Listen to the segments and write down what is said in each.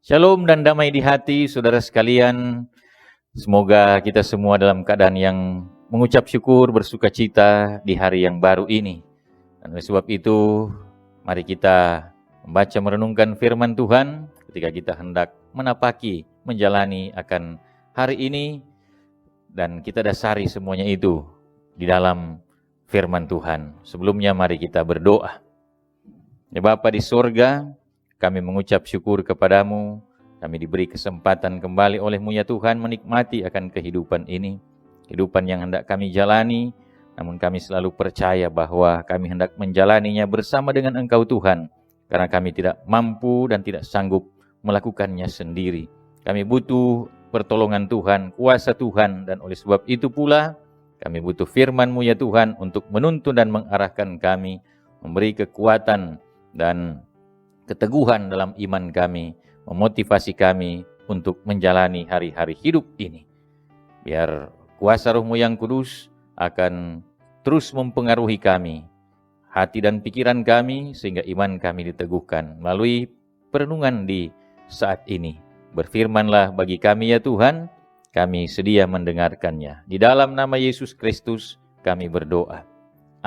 Shalom dan damai di hati, saudara sekalian. Semoga kita semua dalam keadaan yang mengucap syukur, bersuka cita di hari yang baru ini. Dan oleh sebab itu, mari kita membaca merenungkan firman Tuhan ketika kita hendak menapaki, menjalani akan hari ini. Dan kita dasari semuanya itu di dalam firman Tuhan. Sebelumnya mari kita berdoa. Ya Bapa di surga, kami mengucap syukur kepadamu, kami diberi kesempatan kembali oleh-Mu ya Tuhan menikmati akan kehidupan ini. Kehidupan yang hendak kami jalani, namun kami selalu percaya bahwa kami hendak menjalaninya bersama dengan Engkau Tuhan. Karena kami tidak mampu dan tidak sanggup melakukannya sendiri. Kami butuh pertolongan Tuhan, kuasa Tuhan, dan oleh sebab itu pula kami butuh firman-Mu ya Tuhan untuk menuntun dan mengarahkan kami, memberi kekuatan dan keteguhan dalam iman kami, memotivasi kami untuk menjalani hari-hari hidup ini. Biar kuasa Roh-Mu yang kudus akan terus mempengaruhi kami, hati dan pikiran kami, sehingga iman kami diteguhkan melalui perenungan di saat ini. Berfirmanlah bagi kami ya Tuhan, kami sedia mendengarkannya. Di dalam nama Yesus Kristus kami berdoa.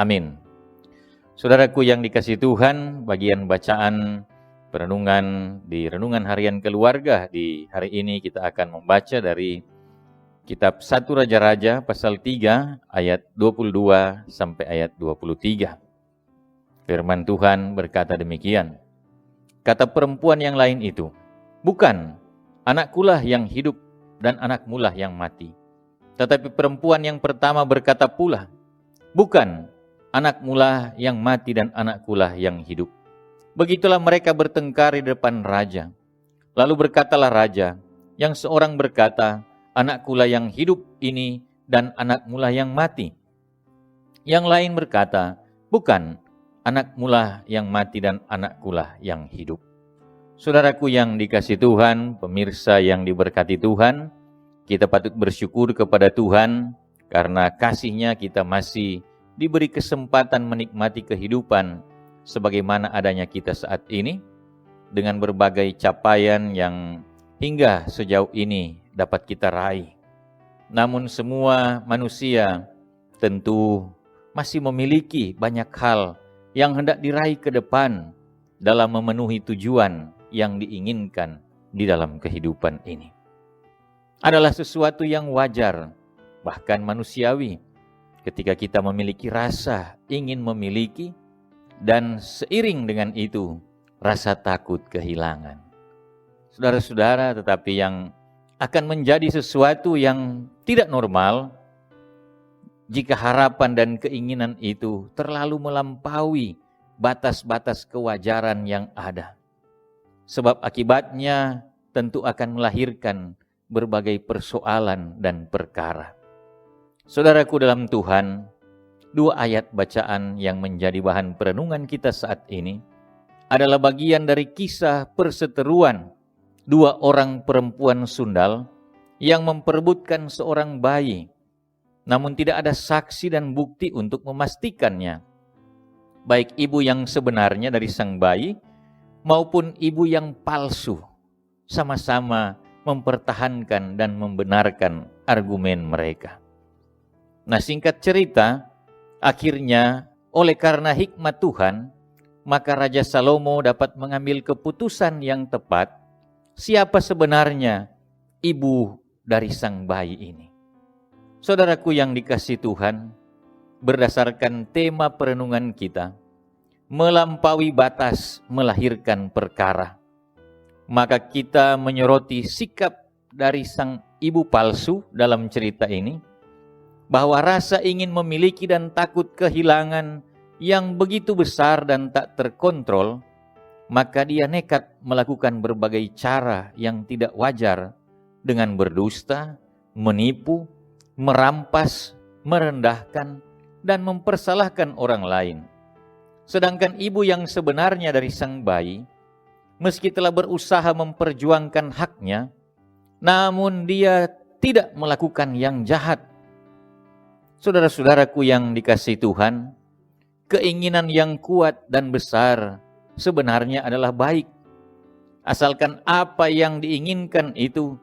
Amin. Saudaraku yang dikasihi Tuhan, bagian bacaan perenungan di Renungan Harian Keluarga di hari ini kita akan membaca dari kitab 1 Raja-Raja pasal 3 ayat 22 sampai ayat 23. Firman Tuhan berkata demikian. Kata perempuan yang lain itu, "Bukan, anakkulah yang hidup dan anakmulah yang mati." Tetapi perempuan yang pertama berkata pula, "Bukan, anakmulah yang mati dan anakkulah yang hidup." Begitulah mereka bertengkar di depan raja. Lalu berkatalah raja, yang seorang berkata, "Anakkulah yang hidup ini dan anakmulah yang mati." Yang lain berkata, "Bukan, anakmulah yang mati dan anakkulah yang hidup." Saudaraku yang dikasihi Tuhan, pemirsa yang diberkati Tuhan, kita patut bersyukur kepada Tuhan karena kasih-Nya kita masih diberi kesempatan menikmati kehidupan sebagaimana adanya kita saat ini, dengan berbagai capaian yang hingga sejauh ini dapat kita raih. Namun semua manusia tentu masih memiliki banyak hal yang hendak diraih ke depan dalam memenuhi tujuan yang diinginkan di dalam kehidupan ini. Adalah sesuatu yang wajar, bahkan manusiawi, ketika kita memiliki rasa ingin memiliki, dan seiring dengan itu, rasa takut kehilangan. Saudara-saudara, tetapi yang akan menjadi sesuatu yang tidak normal, jika harapan dan keinginan itu terlalu melampaui batas-batas kewajaran yang ada. Sebab akibatnya tentu akan melahirkan berbagai persoalan dan perkara. Saudaraku dalam Tuhan, 2 ayat bacaan yang menjadi bahan perenungan kita saat ini adalah bagian dari kisah perseteruan 2 orang perempuan sundal yang memperebutkan seorang bayi, namun tidak ada saksi dan bukti untuk memastikannya. Baik ibu yang sebenarnya dari sang bayi maupun ibu yang palsu sama-sama mempertahankan dan membenarkan argumen mereka. Nah, singkat cerita, akhirnya, oleh karena hikmat Tuhan, maka Raja Salomo dapat mengambil keputusan yang tepat siapa sebenarnya ibu dari sang bayi ini. Saudaraku yang dikasihi Tuhan, berdasarkan tema perenungan kita, melampaui batas melahirkan perkara, maka kita menyoroti sikap dari sang ibu palsu dalam cerita ini, bahwa rasa ingin memiliki dan takut kehilangan yang begitu besar dan tak terkontrol, maka dia nekat melakukan berbagai cara yang tidak wajar dengan berdusta, menipu, merampas, merendahkan, dan mempersalahkan orang lain. Sedangkan ibu yang sebenarnya dari sang bayi meski telah berusaha memperjuangkan haknya, namun dia tidak melakukan yang jahat. Saudara-saudaraku yang dikasihi Tuhan, keinginan yang kuat dan besar sebenarnya adalah baik. Asalkan apa yang diinginkan itu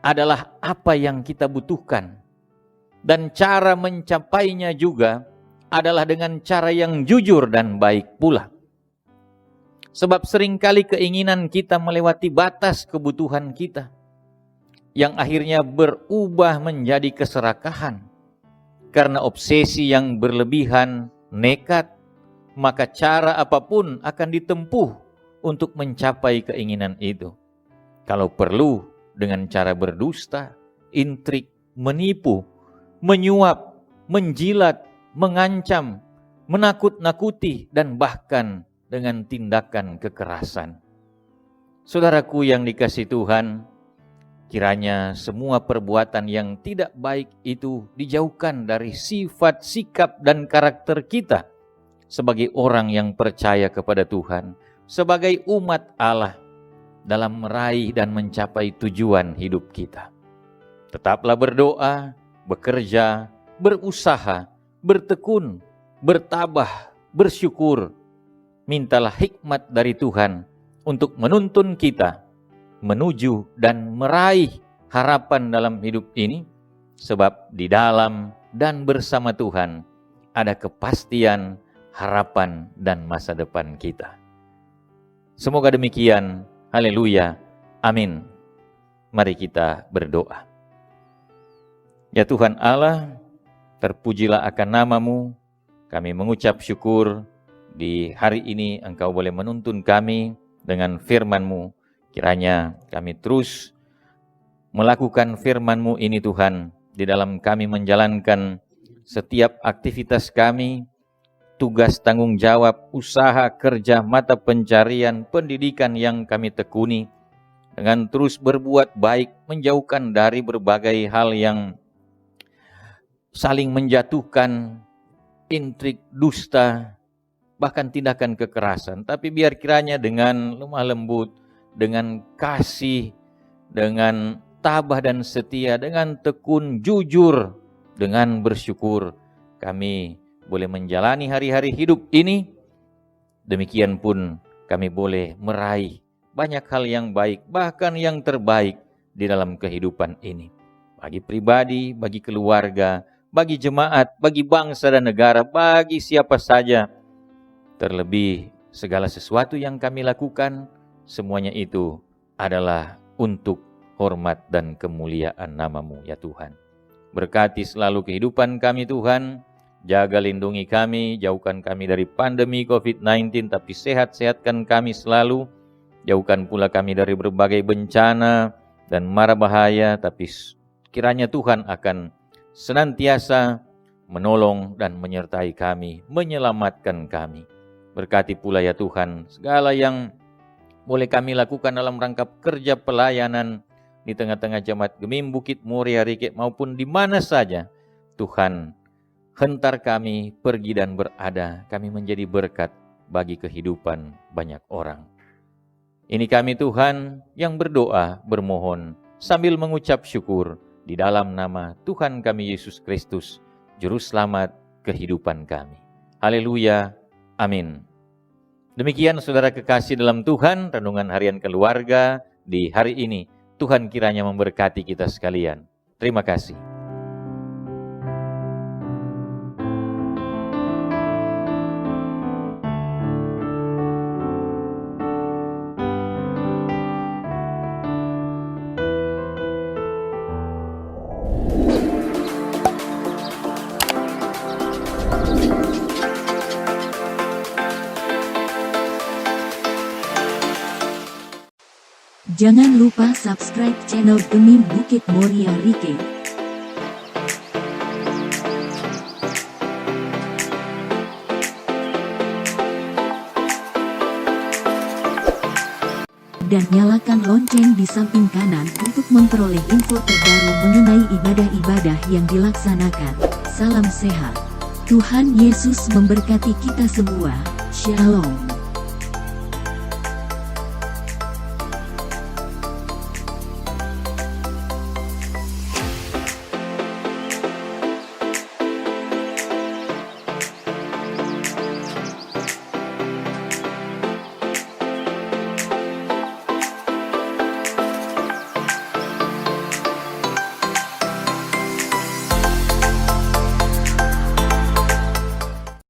adalah apa yang kita butuhkan. Dan cara mencapainya juga adalah dengan cara yang jujur dan baik pula. Sebab seringkali keinginan kita melewati batas kebutuhan kita, yang akhirnya berubah menjadi keserakahan. Karena obsesi yang berlebihan, nekat, maka cara apapun akan ditempuh untuk mencapai keinginan itu. Kalau perlu dengan cara berdusta, intrik, menipu, menyuap, menjilat, mengancam, menakut-nakuti, dan bahkan dengan tindakan kekerasan. Saudaraku yang dikasihi Tuhan, kiranya semua perbuatan yang tidak baik itu dijauhkan dari sifat, sikap, dan karakter kita sebagai orang yang percaya kepada Tuhan, sebagai umat Allah dalam meraih dan mencapai tujuan hidup kita. Tetaplah berdoa, bekerja, berusaha, bertekun, bertabah, bersyukur. Mintalah hikmat dari Tuhan untuk menuntun kita menuju dan meraih harapan dalam hidup ini, sebab di dalam dan bersama Tuhan ada kepastian, harapan, dan masa depan kita. Semoga demikian. Haleluya. Amin. Mari kita berdoa. Ya Tuhan Allah, terpujilah akan nama-Mu. Kami mengucap syukur di hari ini Engkau boleh menuntun kami dengan firman-Mu. Kiranya kami terus melakukan firman-Mu ini Tuhan, di dalam kami menjalankan setiap aktivitas kami, tugas tanggung jawab, usaha, kerja, mata pencarian, pendidikan yang kami tekuni, dengan terus berbuat baik, menjauhkan dari berbagai hal yang saling menjatuhkan, intrik, dusta, bahkan tindakan kekerasan. Tapi biar kiranya dengan lemah lembut, dengan kasih, dengan tabah dan setia, dengan tekun, jujur, dengan bersyukur, kami boleh menjalani hari-hari hidup ini. Demikian pun kami boleh meraih banyak hal yang baik, bahkan yang terbaik di dalam kehidupan ini. Bagi pribadi, bagi keluarga, bagi jemaat, bagi bangsa dan negara, bagi siapa saja. Terlebih segala sesuatu yang kami lakukan, semuanya itu adalah untuk hormat dan kemuliaan nama-Mu ya Tuhan. Berkati selalu kehidupan kami Tuhan, jaga lindungi kami, jauhkan kami dari pandemi COVID-19, tapi sehat-sehatkan kami selalu, jauhkan pula kami dari berbagai bencana dan mara bahaya, tapi kiranya Tuhan akan senantiasa menolong dan menyertai kami, menyelamatkan kami. Berkati pula ya Tuhan, segala yang boleh kami lakukan dalam rangka kerja pelayanan di tengah-tengah jemaat Gemim Bukit Muria Rike maupun di mana saja, Tuhan hentar kami pergi dan berada, kami menjadi berkat bagi kehidupan banyak orang. Ini kami Tuhan yang berdoa, bermohon sambil mengucap syukur di dalam nama Tuhan kami Yesus Kristus, Juru Selamat kehidupan kami. Haleluya, amin. Demikian saudara kekasih dalam Tuhan, renungan harian keluarga di hari ini. Tuhan kiranya memberkati kita sekalian. Terima kasih. Jangan lupa subscribe channel Gemim Bukit Muria Rike. Dan nyalakan lonceng di samping kanan untuk memperoleh info terbaru mengenai ibadah-ibadah yang dilaksanakan. Salam sehat. Tuhan Yesus memberkati kita semua. Shalom.